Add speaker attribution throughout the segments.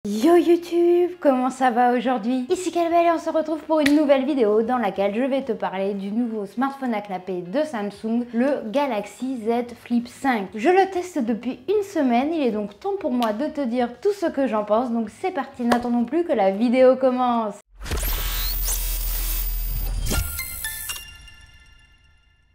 Speaker 1: Yo YouTube, comment ça va aujourd'hui? Ici Calbel et on se retrouve pour une nouvelle vidéo dans laquelle je vais te parler du nouveau smartphone à clapet de Samsung, le Galaxy Z Flip 5. Je le teste depuis une semaine, il est donc temps pour moi de te dire tout ce que j'en pense, donc c'est parti, n'attendons plus que la vidéo commence.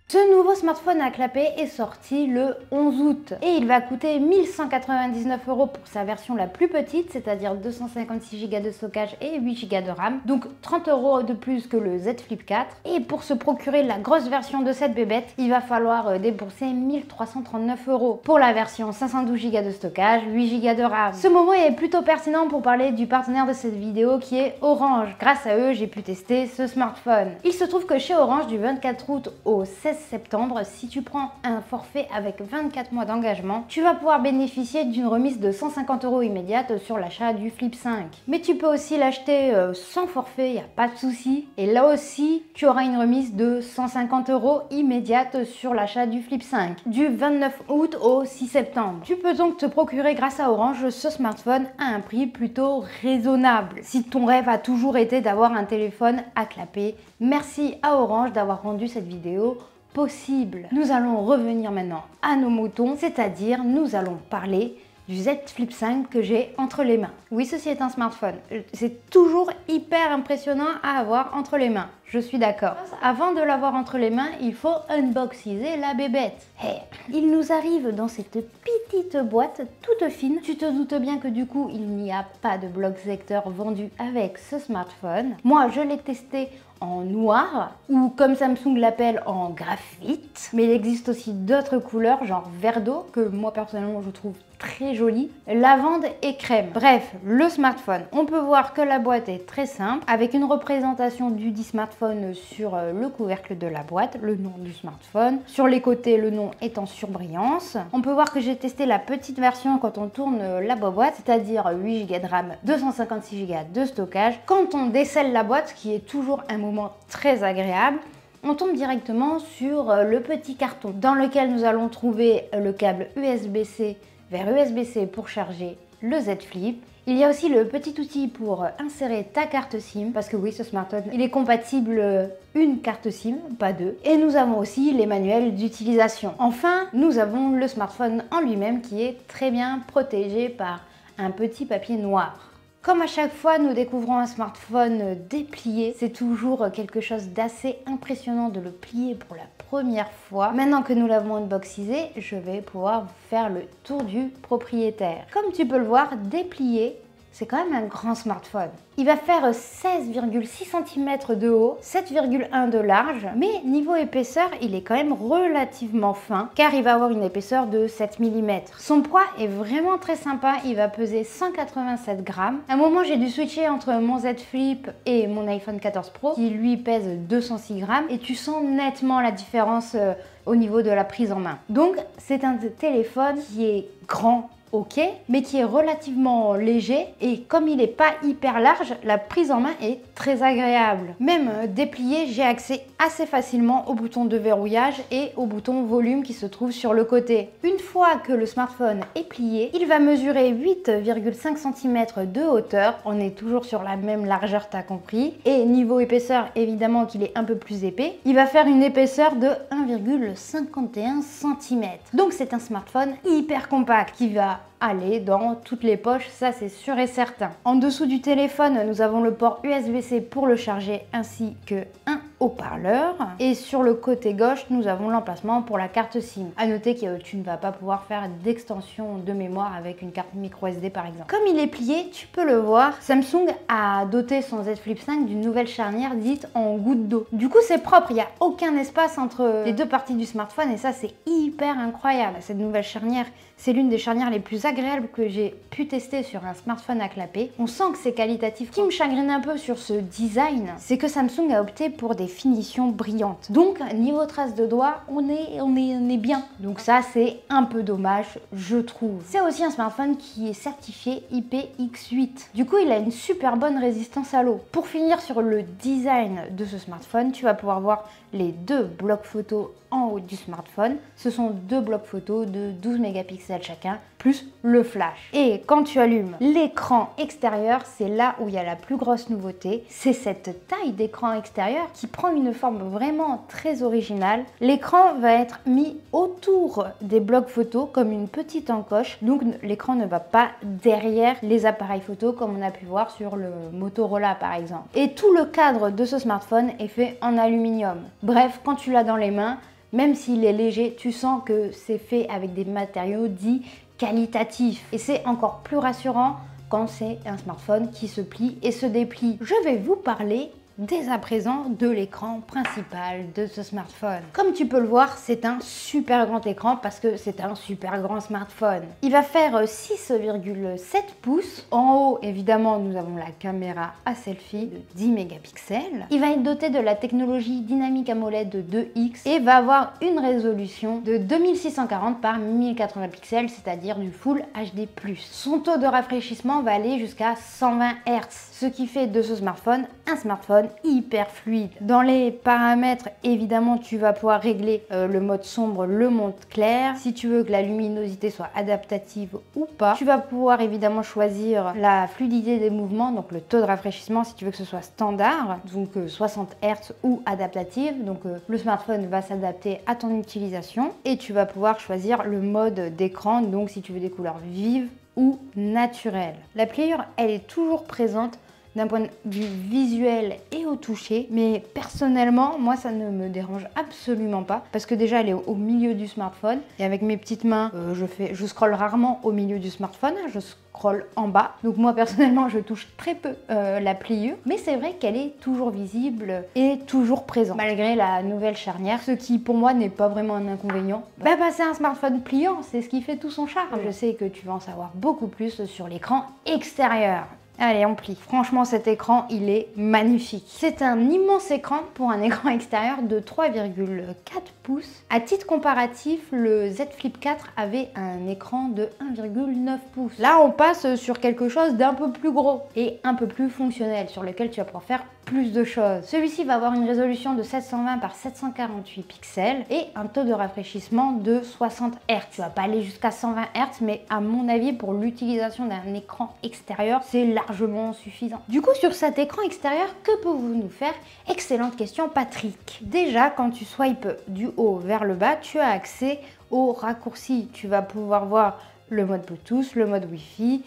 Speaker 1: Ce nouveau smartphone à clapet est sorti le 11 août et il va coûter 1199 € pour sa version la plus petite, c'est-à-dire 256 Go de stockage et 8 Go de RAM, donc 30 € de plus que le Z Flip 4. Et pour se procurer la grosse version de cette bébête, il va falloir débourser 1339 € pour la version 512 Go de stockage, 8 Go de RAM. Ce moment est plutôt pertinent pour parler du partenaire de cette vidéo qui est Orange. Grâce à eux, j'ai pu tester ce smartphone. Il se trouve que chez Orange, du 24 août au 16 septembre, si tu prends un forfait avec 24 mois d'engagement, tu vas pouvoir bénéficier d'une remise de 150 € immédiate sur l'achat du Flip 5. Mais tu peux aussi l'acheter sans forfait, il n'y a pas de souci. Et là aussi, tu auras une remise de 150 € immédiate sur l'achat du Flip 5, du 29 août au 6 septembre. Tu peux donc te procurer grâce à Orange ce smartphone à un prix plutôt raisonnable. Si ton rêve a toujours été d'avoir un téléphone à clapet, merci à Orange d'avoir rendu cette vidéo possible. Nous allons revenir maintenant à nos moutons, c'est-à-dire nous allons parler du Z Flip 5 que j'ai entre les mains. Oui, ceci est un smartphone. C'est toujours hyper impressionnant à avoir entre les mains. Je suis d'accord. Avant de l'avoir entre les mains, il faut unboxiser la bébête. Hey, il nous arrive dans cette petite boîte toute fine. Tu te doutes bien que du coup, il n'y a pas de bloc secteur vendu avec ce smartphone. Moi, je l'ai testé en noir ou comme Samsung l'appelle en graphite, mais il existe aussi d'autres couleurs genre vert d'eau que moi personnellement je trouve très joli, lavande et crème. Bref, le smartphone, on peut voir que la boîte est très simple avec une représentation du dit smartphone sur le couvercle de la boîte, le nom du smartphone. Sur les côtés, le nom est en surbrillance. On peut voir que j'ai testé la petite version quand on tourne la boîte, c'est-à-dire 8 Go de RAM, 256 Go de stockage. Quand on décèle la boîte, ce qui est toujours un moment très agréable, on tombe directement sur le petit carton dans lequel nous allons trouver le câble USB-C vers USB-C pour charger le Z Flip. Il y a aussi le petit outil pour insérer ta carte SIM, parce que oui, ce smartphone, il est compatible une carte SIM, pas deux. Et nous avons aussi les manuels d'utilisation. Enfin, nous avons le smartphone en lui-même qui est très bien protégé par un petit papier noir. Comme à chaque fois nous découvrons un smartphone déplié, c'est toujours quelque chose d'assez impressionnant de le plier pour la première fois. Maintenant que nous l'avons unboxisé, je vais pouvoir vous faire le tour du propriétaire. Comme tu peux le voir, déplié, c'est quand même un grand smartphone. Il va faire 16,6 cm de haut, 7,1 de large, mais niveau épaisseur, il est quand même relativement fin, car il va avoir une épaisseur de 7 mm. Son poids est vraiment très sympa, il va peser 187 grammes. À un moment, j'ai dû switcher entre mon Z Flip et mon iPhone 14 Pro, qui lui pèse 206 grammes, et tu sens nettement la différence au niveau de la prise en main. Donc, c'est un téléphone qui est grand, ok, mais qui est relativement léger et comme il n'est pas hyper large, la prise en main est très agréable. Même déplié, j'ai accès assez facilement au bouton de verrouillage et au bouton volume qui se trouve sur le côté. Une fois que le smartphone est plié, il va mesurer 8,5 cm de hauteur. On est toujours sur la même largeur, t'as compris. Et niveau épaisseur, évidemment qu'il est un peu plus épais. Il va faire une épaisseur de 1,51 cm. Donc c'est un smartphone hyper compact qui va aller dans toutes les poches, ça c'est sûr et certain. En dessous du téléphone, nous avons le port USB-C pour le charger ainsi que un haut-parleur. Et sur le côté gauche, nous avons l'emplacement pour la carte SIM. À noter que tu ne vas pas pouvoir faire d'extension de mémoire avec une carte micro SD par exemple. Comme il est plié, tu peux le voir, Samsung a doté son Z Flip 5 d'une nouvelle charnière dite en goutte d'eau. Du coup, c'est propre, il n'y a aucun espace entre les deux parties du smartphone et ça, c'est hyper incroyable. Cette nouvelle charnière, c'est l'une des charnières les plus agréables que j'ai pu tester sur un smartphone à clapet. On sent que c'est qualitatif. Ce qui me chagrine un peu sur ce design, c'est que Samsung a opté pour des des finitions brillantes. Donc niveau traces de doigts, on est bien. Donc ça c'est un peu dommage, je trouve. C'est aussi un smartphone qui est certifié IPX8. Du coup il a une super bonne résistance à l'eau. Pour finir sur le design de ce smartphone, tu vas pouvoir voir les deux blocs photos en haut du smartphone. Ce sont deux blocs photos de 12 mégapixels chacun, plus le flash. Et quand tu allumes l'écran extérieur, c'est là où il y a la plus grosse nouveauté. C'est cette taille d'écran extérieur qui prend une forme vraiment très originale. L'écran va être mis autour des blocs photos comme une petite encoche. Donc l'écran ne va pas derrière les appareils photo comme on a pu voir sur le Motorola par exemple. Et tout le cadre de ce smartphone est fait en aluminium. Bref, quand tu l'as dans les mains, même s'il est léger, tu sens que c'est fait avec des matériaux dits qualitatifs. Et c'est encore plus rassurant quand c'est un smartphone qui se plie et se déplie. Je vais vous parler dès à présent de l'écran principal de ce smartphone. Comme tu peux le voir, c'est un super grand écran parce que c'est un super grand smartphone. Il va faire 6,7 pouces. En haut, évidemment, nous avons la caméra à selfie de 10 mégapixels. Il va être doté de la technologie Dynamic AMOLED de 2X et va avoir une résolution de 2640 par 1080 pixels, c'est-à-dire du Full HD+. Son taux de rafraîchissement va aller jusqu'à 120 Hz, ce qui fait de ce smartphone un smartphone hyper fluide. Dans les paramètres, évidemment, tu vas pouvoir régler le mode sombre, le mode clair. Si tu veux que la luminosité soit adaptative ou pas, tu vas pouvoir évidemment choisir la fluidité des mouvements, donc le taux de rafraîchissement si tu veux que ce soit standard, donc 60 Hz ou adaptative. Donc le smartphone va s'adapter à ton utilisation et tu vas pouvoir choisir le mode d'écran, donc si tu veux des couleurs vives ou naturelles. La pliure, elle est toujours présente d'un point de vue visuel et au toucher, mais personnellement, moi ça ne me dérange absolument pas parce que déjà elle est au milieu du smartphone et avec mes petites mains, je scrolle rarement au milieu du smartphone, je scrolle en bas. Donc moi personnellement, je touche très peu la pliure, mais c'est vrai qu'elle est toujours visible et toujours présente malgré la nouvelle charnière, ce qui pour moi n'est pas vraiment un inconvénient. C'est un smartphone pliant, c'est ce qui fait tout son charme. Je sais que tu vas en savoir beaucoup plus sur l'écran extérieur. Allez, on plie. Franchement, cet écran, il est magnifique. C'est un immense écran pour un écran extérieur de 3,4 pouces. À titre comparatif, le Z Flip 4 avait un écran de 1,9 pouces. Là, on passe sur quelque chose d'un peu plus gros et un peu plus fonctionnel, sur lequel tu vas pouvoir faire plus de choses. Celui-ci va avoir une résolution de 720 par 748 pixels et un taux de rafraîchissement de 60 Hz. Tu vas pas aller jusqu'à 120 Hz, mais à mon avis, pour l'utilisation d'un écran extérieur, c'est largement suffisant. Du coup, sur cet écran extérieur, que pouvez-vous nous faire? Excellente question, Patrick. Déjà, quand tu swipes du haut vers le bas, tu as accès aux raccourcis. Tu vas pouvoir voir le mode Bluetooth, le mode Wi-Fi,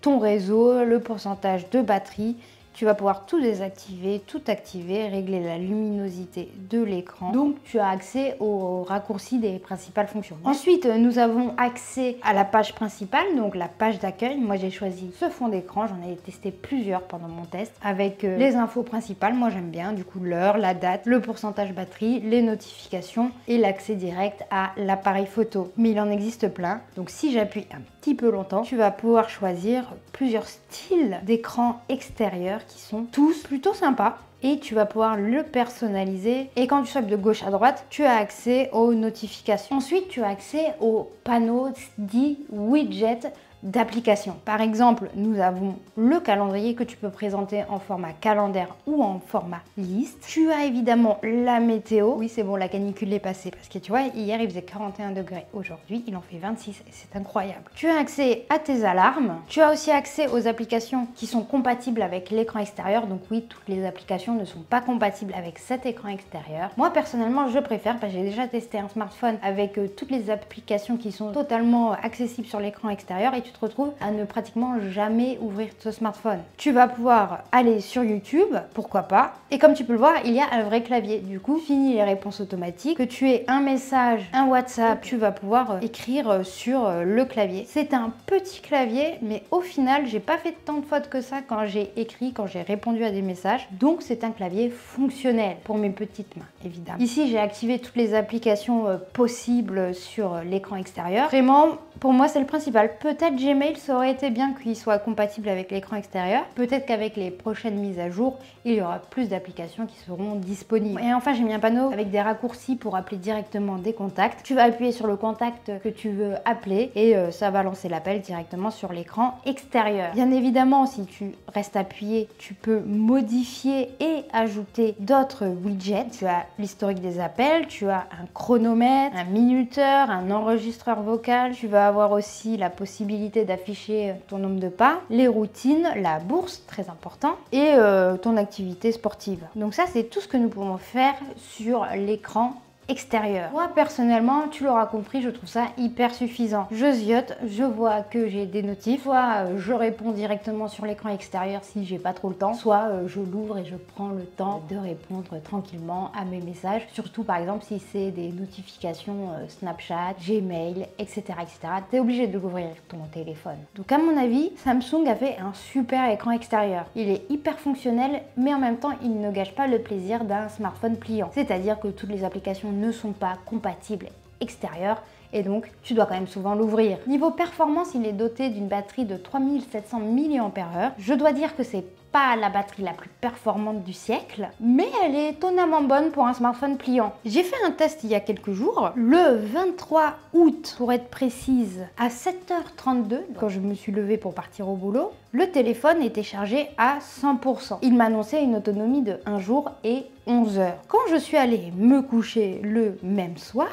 Speaker 1: ton réseau, le pourcentage de batterie. Tu vas pouvoir tout désactiver, tout activer, régler la luminosité de l'écran. Donc tu as accès aux raccourcis des principales fonctions. Ensuite, nous avons accès à la page principale, donc la page d'accueil. Moi j'ai choisi ce fond d'écran, j'en ai testé plusieurs pendant mon test avec les infos principales. Moi j'aime bien, du coup l'heure, la date, le pourcentage batterie, les notifications et l'accès direct à l'appareil photo. Mais il en existe plein, donc si j'appuie un petit peu longtemps, tu vas pouvoir choisir plusieurs styles d'écran extérieur qui sont tous plutôt sympas et tu vas pouvoir le personnaliser. Et quand tu swipes de gauche à droite, tu as accès aux notifications. Ensuite, tu as accès aux panneaux dits widgets d'applications. Par exemple, nous avons le calendrier que tu peux présenter en format calendaire ou en format liste. Tu as évidemment la météo. Oui, c'est bon, la canicule est passée parce que tu vois, hier il faisait 41 degrés. Aujourd'hui, il en fait 26 et c'est incroyable. Tu as accès à tes alarmes. Tu as aussi accès aux applications qui sont compatibles avec l'écran extérieur. Donc oui, toutes les applications ne sont pas compatibles avec cet écran extérieur. Moi, personnellement, je préfère parce que j'ai déjà testé un smartphone avec toutes les applications qui sont totalement accessibles sur l'écran extérieur et tu te retrouves à ne pratiquement jamais ouvrir ce smartphone. Tu vas pouvoir aller sur YouTube, pourquoi pas, et comme tu peux le voir, il y a un vrai clavier. Du coup, fini les réponses automatiques, que tu aies un message, un WhatsApp, tu vas pouvoir écrire sur le clavier. C'est un petit clavier, mais au final, j'ai pas fait tant de fautes que ça quand j'ai écrit, quand j'ai répondu à des messages, donc c'est un clavier fonctionnel pour mes petites mains, évidemment. Ici, j'ai activé toutes les applications possibles sur l'écran extérieur. Vraiment, Pour moi, c'est le principal. Peut-être Gmail, ça aurait été bien qu'il soit compatible avec l'écran extérieur. Peut-être qu'avec les prochaines mises à jour, il y aura plus d'applications qui seront disponibles. Et enfin, j'ai mis un panneau avec des raccourcis pour appeler directement des contacts. Tu vas appuyer sur le contact que tu veux appeler et ça va lancer l'appel directement sur l'écran extérieur. Bien évidemment, si tu restes appuyé, tu peux modifier et ajouter d'autres widgets. Tu as l'historique des appels, tu as un chronomètre, un minuteur, un enregistreur vocal. Tu vas avoir aussi la possibilité d'afficher ton nombre de pas, les routines, la bourse, très important, et ton activité sportive. Donc ça, c'est tout ce que nous pouvons faire sur l'écran extérieur. Moi personnellement, tu l'auras compris, je trouve ça hyper suffisant. Je ziote, je vois que j'ai des notifs, soit je réponds directement sur l'écran extérieur si j'ai pas trop le temps, soit je l'ouvre et je prends le temps de répondre tranquillement à mes messages, surtout par exemple si c'est des notifications Snapchat, Gmail, etc. etc. T'es obligé de l'ouvrir ton téléphone. Donc à mon avis, Samsung a fait un super écran extérieur. Il est hyper fonctionnel, mais en même temps, il ne gâche pas le plaisir d'un smartphone pliant. C'est-à-dire que toutes les applications ne sont pas compatibles extérieurs et donc tu dois quand même souvent l'ouvrir. Niveau performance, il est doté d'une batterie de 3700 mAh. Je dois dire que c'est pas la batterie la plus performante du siècle, mais elle est étonnamment bonne pour un smartphone pliant. J'ai fait un test il y a quelques jours, le 23 août pour être précise, à 7h32, quand je me suis levée pour partir au boulot, le téléphone était chargé à 100%. Il m'annonçait une autonomie de 1 jour et 11 heures. Quand je suis allée me coucher le même soir,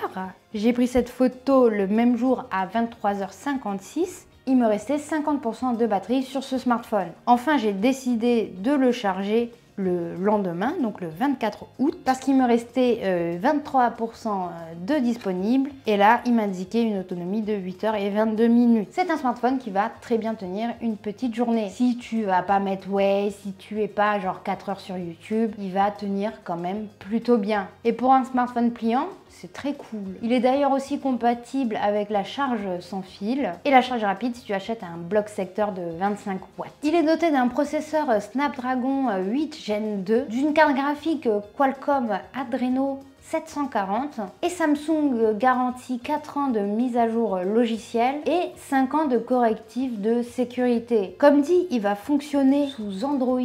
Speaker 1: j'ai pris cette photo le même jour à 23h56, il me restait 50% de batterie sur ce smartphone. Enfin, j'ai décidé de le charger le lendemain, donc le 24 août, parce qu'il me restait 23% de disponible. Et là, il m'indiquait une autonomie de 8h22. C'est un smartphone qui va très bien tenir une petite journée. Si tu vas pas mettre ouais, si tu es pas genre 4 heures sur YouTube, il va tenir quand même plutôt bien. Et pour un smartphone pliant, c'est très cool. Il est d'ailleurs aussi compatible avec la charge sans fil et la charge rapide si tu achètes un bloc secteur de 25 watts. Il est doté d'un processeur Snapdragon 8 Gen 2, d'une carte graphique Qualcomm Adreno 740 et Samsung garantit 4 ans de mise à jour logicielle et 5 ans de correctifs de sécurité. Comme dit, il va fonctionner sous Android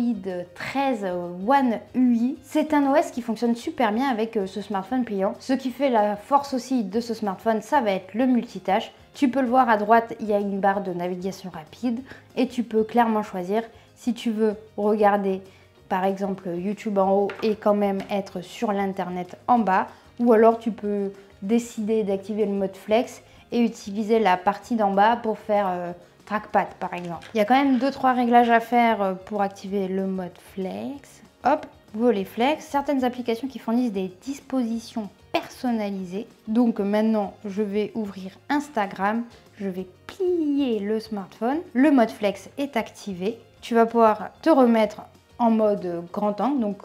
Speaker 1: 13 One UI. C'est un OS qui fonctionne super bien avec ce smartphone pliant. Ce qui fait la force aussi de ce smartphone, ça va être le multitâche. Tu peux le voir à droite, il y a une barre de navigation rapide et tu peux clairement choisir si tu veux regarder par exemple YouTube en haut et quand même être sur l'internet en bas, ou alors tu peux décider d'activer le mode flex et utiliser la partie d'en bas pour faire trackpad par exemple. Il y a quand même 2-3 réglages à faire pour activer le mode flex. Hop, volet flex, certaines applications qui fournissent des dispositions personnalisées. Donc maintenant je vais ouvrir Instagram, je vais plier le smartphone, le mode flex est activé. Tu vas pouvoir te remettre en mode grand angle, donc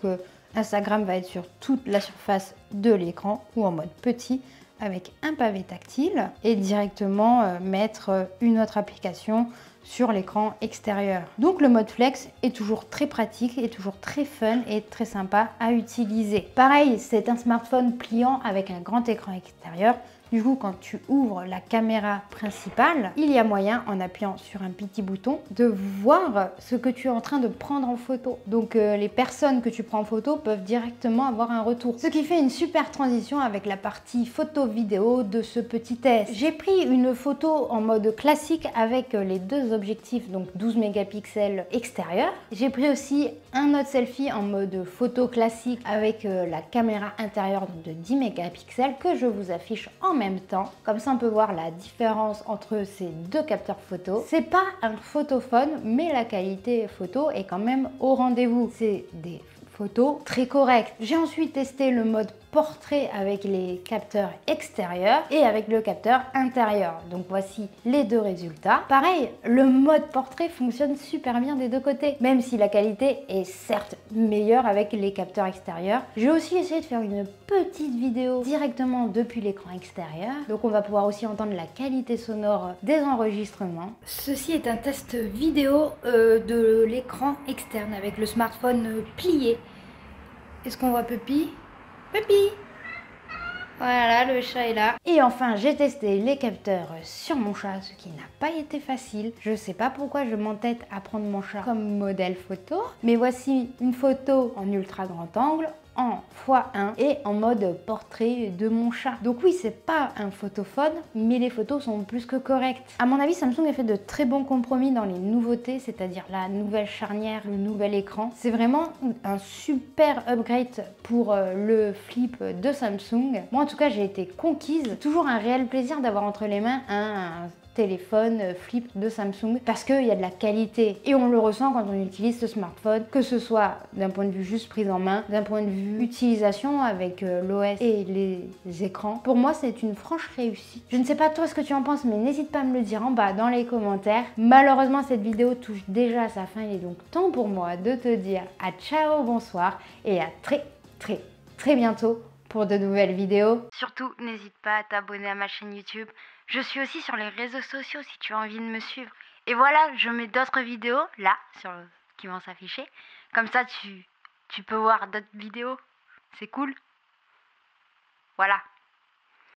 Speaker 1: Instagram va être sur toute la surface de l'écran ou en mode petit avec un pavé tactile et directement mettre une autre application sur l'écran extérieur. Donc le mode flex est toujours très pratique et toujours très fun et très sympa à utiliser. Pareil, c'est un smartphone pliant avec un grand écran extérieur. Du coup, quand tu ouvres la caméra principale, il y a moyen, en appuyant sur un petit bouton, de voir ce que tu es en train de prendre en photo. Donc, les personnes que tu prends en photo peuvent directement avoir un retour. Ce qui fait une super transition avec la partie photo-vidéo de ce petit test. J'ai pris une photo en mode classique avec les deux objectifs, donc 12 mégapixels extérieur. J'ai pris aussi un autre selfie en mode photo classique avec la caméra intérieure de 10 mégapixels que je vous affiche en même temps. Comme ça, on peut voir la différence entre ces deux capteurs photo. C'est pas un photophone, mais la qualité photo est quand même au rendez-vous. C'est des photos très correctes. J'ai ensuite testé le mode portrait avec les capteurs extérieurs et avec le capteur intérieur. Donc voici les deux résultats. Pareil, le mode portrait fonctionne super bien des deux côtés, même si la qualité est certes meilleure avec les capteurs extérieurs. J'ai aussi essayé de faire une petite vidéo directement depuis l'écran extérieur. Donc on va pouvoir aussi entendre la qualité sonore des enregistrements. Ceci est un test vidéo de l'écran externe avec le smartphone plié. Est-ce qu'on voit Puppy? Puppy! Voilà, le chat est là. Et enfin, j'ai testé les capteurs sur mon chat, ce qui n'a pas été facile. Je sais pas pourquoi je m'entête à prendre mon chat comme modèle photo, mais voici une photo en ultra grand angle, en x1 et en mode portrait de mon chat. Donc oui, c'est pas un photophone, mais les photos sont plus que correctes. À mon avis, Samsung a fait de très bons compromis dans les nouveautés, c'est-à-dire la nouvelle charnière, le nouvel écran. C'est vraiment un super upgrade pour le flip de Samsung. Moi, en tout cas, j'ai été conquise. Toujours un réel plaisir d'avoir entre les mains un téléphone flip de Samsung parce qu'il y a de la qualité et on le ressent quand on utilise ce smartphone, que ce soit d'un point de vue juste prise en main, d'un point de vue utilisation avec l'OS et les écrans. Pour moi, c'est une franche réussite. Je ne sais pas toi ce que tu en penses, mais n'hésite pas à me le dire en bas dans les commentaires. Malheureusement, cette vidéo touche déjà à sa fin. Il est donc temps pour moi de te dire à ciao, bonsoir et à très bientôt pour de nouvelles vidéos. Surtout, n'hésite pas à t'abonner à ma chaîne YouTube. Je suis aussi sur les réseaux sociaux si tu as envie de me suivre. Et voilà, je mets d'autres vidéos là qui vont s'afficher. Comme ça, tu peux voir d'autres vidéos. C'est cool. Voilà.